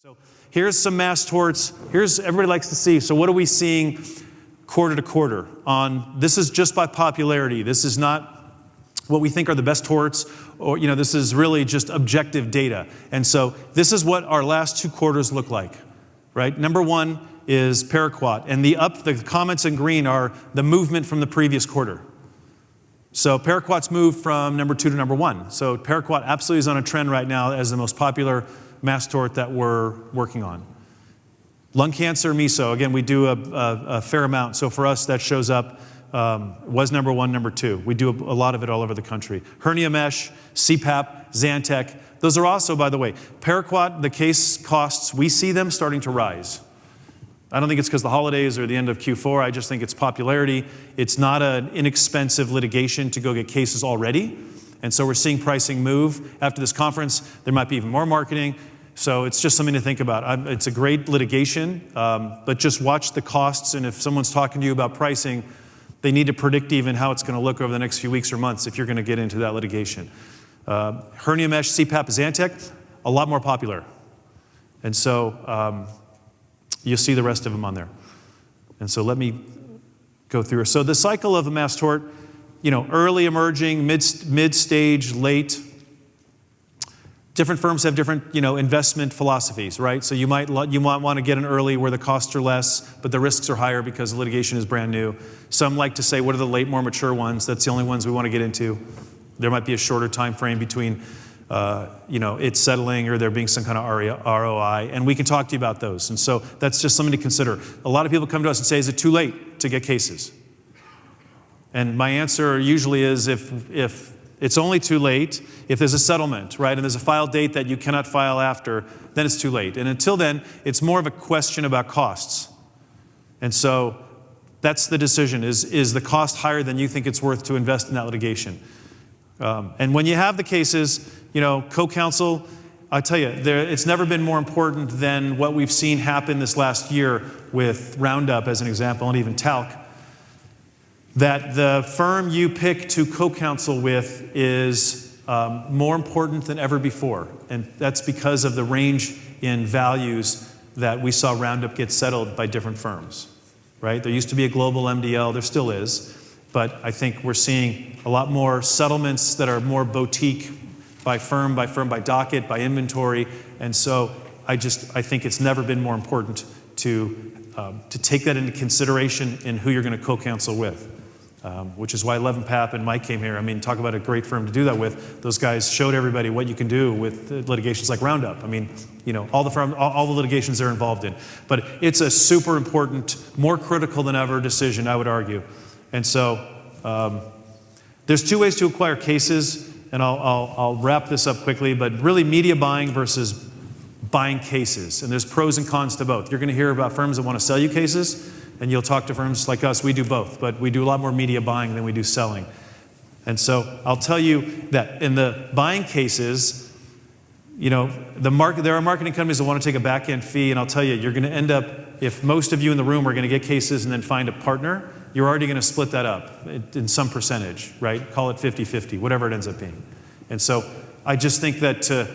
So here's some mass torts. Here's everybody likes to see. So what are we seeing quarter to quarter on? This is just by popularity. This is not what we think are the best torts, or this is really just objective data. And so this is what our last 2 quarters look like, right? Number 1 is paraquat, and the comments in green are the movement from the previous quarter. So paraquat's moved from number 2 to number 1. So paraquat absolutely is on a trend right now as the most popular mass tort that we're working on. Lung cancer, meso, again, we do a fair amount. So for us, that shows up, was number 1, number 2. We do a lot of it all over the country. Hernia mesh, CPAP, Zantac. Those are also, by the way, paraquat, the case costs, we see them starting to rise. I don't think it's because the holidays or the end of Q4. I just think it's popularity. It's not an inexpensive litigation to go get cases already. And so we're seeing pricing move. After this conference, there might be even more marketing. So it's just something to think about. It's a great litigation, but just watch the costs. And if someone's talking to you about pricing, they need to predict even how it's going to look over the next few weeks or months if you're going to get into that litigation. Hernia mesh, CPAP, Zantac, a lot more popular. And so you'll see the rest of them on there. And so let me go through. So the cycle of a mass tort, early emerging, mid-stage, late. Different firms have different, investment philosophies, right? So you might want to get in early where the costs are less, but the risks are higher because the litigation is brand new. Some like to say, what are the late, more mature ones? That's the only ones we want to get into. There might be a shorter time frame between, it settling or there being some kind of ROI, and we can talk to you about those. And so that's just something to consider. A lot of people come to us and say, is it too late to get cases? And my answer usually is if it's only too late, if there's a settlement, right, and there's a file date that you cannot file after, then it's too late. And until then, it's more of a question about costs. And so that's the decision, is the cost higher than you think it's worth to invest in that litigation? And when you have the cases, Co-Counsel, I tell you, it's never been more important than what we've seen happen this last year with Roundup as an example, and even Talc, that the firm you pick to co-counsel with is more important than ever before. And that's because of the range in values that we saw Roundup get settled by different firms, right? There used to be a global MDL, there still is, but I think we're seeing a lot more settlements that are more boutique by firm, by docket, by inventory. And so I think it's never been more important to take that into consideration in who you're going to co-counsel with. Which is why 11 Pap and Mike came here. I mean, talk about a great firm to do that with. Those guys showed everybody what you can do with litigations like Roundup. I mean, all the litigations they're involved in. But it's a super important, more critical than ever decision, I would argue. And so there's 2 ways to acquire cases, and I'll wrap this up quickly, but really media buying versus buying cases. And there's pros and cons to both. You're going to hear about firms that want to sell you cases, and you'll talk to firms like us. We do both, but we do a lot more media buying than we do selling. And so I'll tell you that in the buying cases, there are marketing companies that want to take a back-end fee, and I'll tell you, you're going to end up, if most of you in the room are going to get cases and then find a partner, you're already going to split that up in some percentage, right? Call it 50-50, whatever it ends up being. And so I just think that to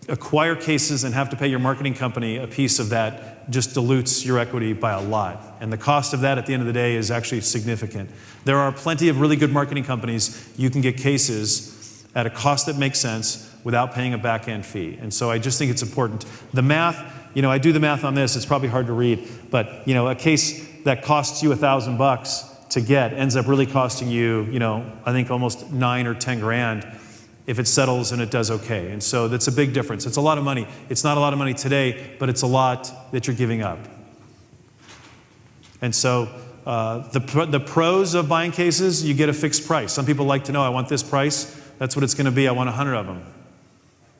acquire cases and have to pay your marketing company a piece of that just dilutes your equity by a lot. And the cost of that at the end of the day is actually significant. There are plenty of really good marketing companies. You can get cases at a cost that makes sense without paying a back-end fee. And so I just think it's important. The math, I do the math on this. It's probably hard to read. But, a case that costs you $1,000 to get ends up really costing you, I think almost 9 or 10 grand if it settles and it does okay. And so that's a big difference. It's a lot of money. It's not a lot of money today, but it's a lot that you're giving up. And so the pros of buying cases, you get a fixed price. Some people like to know, I want this price. That's what it's going to be. I want 100 of them.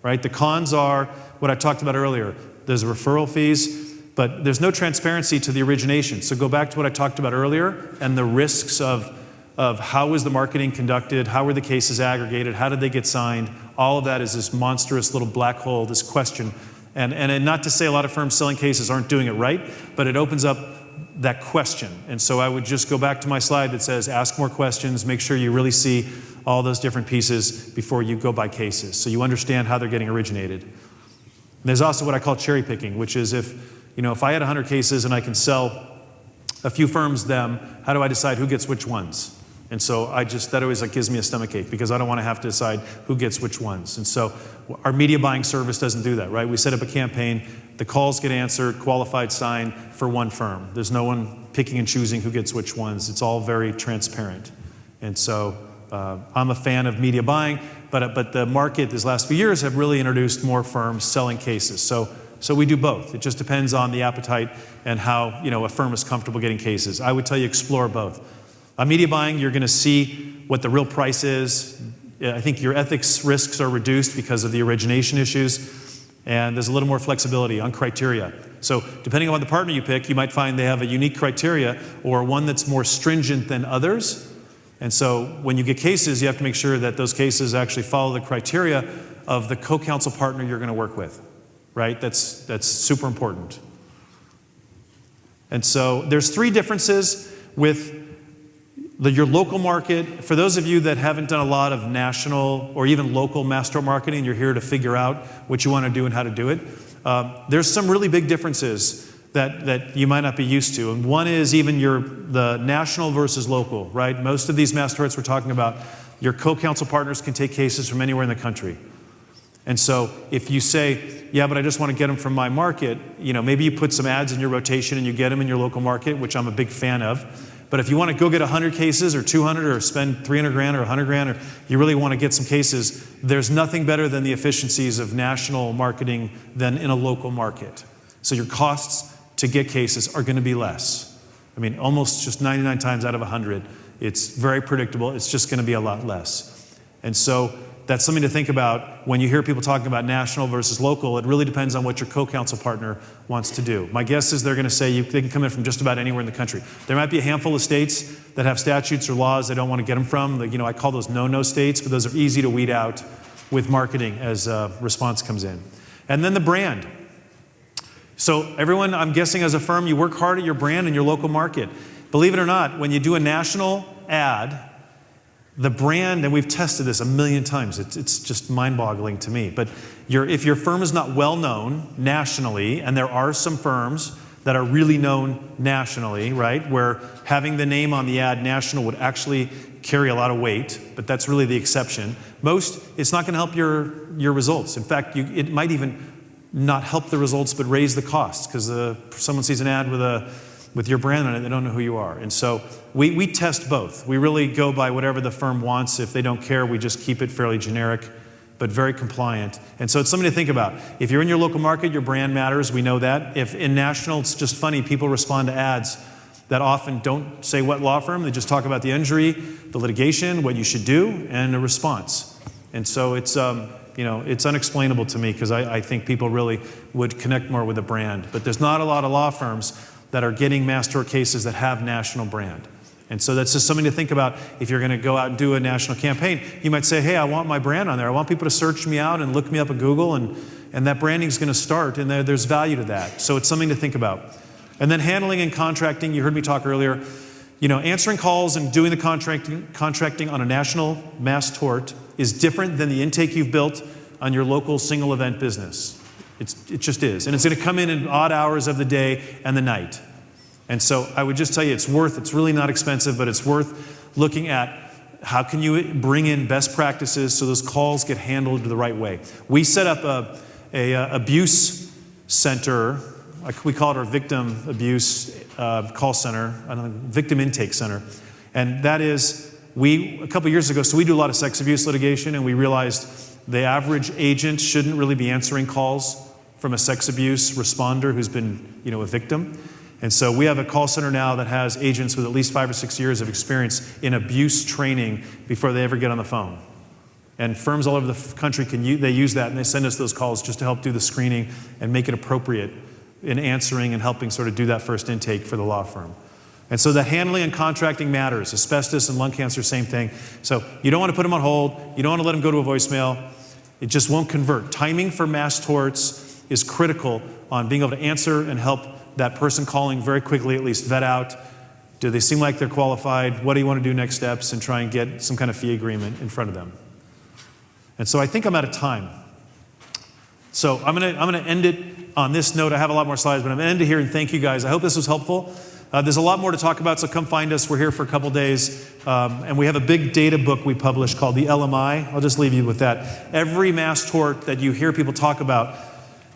Right? The cons are what I talked about earlier. There's referral fees, but there's no transparency to the origination. So go back to what I talked about earlier and the risks of how was the marketing conducted, how were the cases aggregated, how did they get signed. All of that is this monstrous little black hole, this question. And not to say a lot of firms selling cases aren't doing it right, but it opens up that question. And so I would just go back to my slide that says ask more questions, make sure you really see all those different pieces before you go buy cases, so you understand how they're getting originated. There's also what I call cherry picking, which is if I had 100 cases and I can sell a few firms them, how do I decide who gets which ones? And so that always gives me a stomachache because I don't want to have to decide who gets which ones. And so our media buying service doesn't do that, right? We set up a campaign, the calls get answered, qualified, signed for one firm. There's no one picking and choosing who gets which ones. It's all very transparent. And so I'm a fan of media buying, but the market these last few years have really introduced more firms selling cases. So we do both. It just depends on the appetite and how a firm is comfortable getting cases. I would tell you explore both. On media buying, you're going to see what the real price is. I think your ethics risks are reduced because of the origination issues, and there's a little more flexibility on criteria. So depending on the partner you pick, you might find they have a unique criteria or one that's more stringent than others. And so when you get cases, you have to make sure that those cases actually follow the criteria of the co-counsel partner you're going to work with, right? That's super important. And so there's 3 differences with your local market. For those of you that haven't done a lot of national or even local mass tort marketing, you're here to figure out what you want to do and how to do it. There's some really big differences that you might not be used to. And one is even the national versus local, right? Most of these mass torts we're talking about, your co-counsel partners can take cases from anywhere in the country. And so if you say, yeah, but I just want to get them from my market, maybe you put some ads in your rotation and you get them in your local market, which I'm a big fan of. But if you want to go get 100 cases or 200 or spend 300 grand or 100 grand, or you really want to get some cases, there's nothing better than the efficiencies of national marketing than in a local market. So your costs to get cases are going to be less. I mean, almost just 99 times out of 100, it's very predictable. It's just going to be a lot less. And so that's something to think about when you hear people talking about national versus local. It really depends on what your co-counsel partner wants to do. My guess is they're going to say they can come in from just about anywhere in the country. There might be a handful of states that have statutes or laws they don't want to get them from. I call those no-no states, but those are easy to weed out with marketing as a response comes in. And then the brand. So everyone, I'm guessing as a firm, you work hard at your brand in your local market. Believe it or not, when you do a national ad, the brand, and we've tested this a million times, it's just mind-boggling to me. But if your firm is not well-known nationally, and there are some firms that are really known nationally, right, where having the name on the ad national would actually carry a lot of weight, but that's really the exception. It's not going to help your results. In fact, it might even not help the results, but raise the costs, because someone sees an ad with your brand on it, they don't know who you are. And so we test both. We really go by whatever the firm wants. If they don't care, we just keep it fairly generic, but very compliant. And so it's something to think about. If you're in your local market, your brand matters. We know that. If in national, it's just funny. People respond to ads that often don't say what law firm. They just talk about the injury, the litigation, what you should do, and a response. And so it's unexplainable to me, because I think people really would connect more with a brand. But there's not a lot of law firms that are getting mass tort cases that have national brand. And so that's just something to think about. If you're going to go out and do a national campaign, you might say, hey, I want my brand on there. I want people to search me out and look me up at Google, and that branding is going to start, and there's value to that. So it's something to think about. And then handling and contracting, you heard me talk earlier. Answering calls and doing the contracting on a national mass tort is different than the intake you've built on your local single event business. It just is. And it's going to come in odd hours of the day and the night. And so I would just tell you it's really not expensive, but it's worth looking at how can you bring in best practices so those calls get handled the right way. We set up a abuse center, we call it our victim abuse call center, victim intake center. And that is, a couple years ago, so we do a lot of sex abuse litigation, and we realized the average agent shouldn't really be answering calls from a sex abuse responder who's been, a victim. And so we have a call center now that has agents with at least 5 or 6 years of experience in abuse training before they ever get on the phone. And firms all over the country they use that, and they send us those calls just to help do the screening and make it appropriate in answering and helping sort of do that first intake for the law firm. And so the handling and contracting matters. Asbestos and lung cancer, same thing. So you don't want to put them on hold. You don't want to let them go to a voicemail. It just won't convert. Timing for mass torts is critical on being able to answer and help that person calling very quickly at least vet out, do they seem like they're qualified? What do you want to do next steps? And try and get some kind of fee agreement in front of them. And so I think I'm out of time. So I'm gonna end it on this note. I have a lot more slides, but I'm gonna end it here and thank you guys. I hope this was helpful. There's a lot more to talk about, so come find us. We're here for a couple days. And we have a big data book we publish called the LMI. I'll just leave you with that. Every mass tort that you hear people talk about,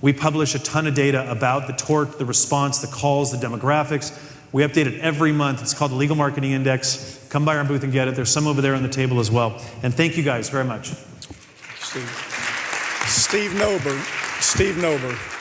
we publish a ton of data about the tort, the response, the calls, the demographics. We update it every month. It's called the Legal Marketing Index. Come by our booth and get it. There's some over there on the table as well. And thank you guys very much. Steve Nober.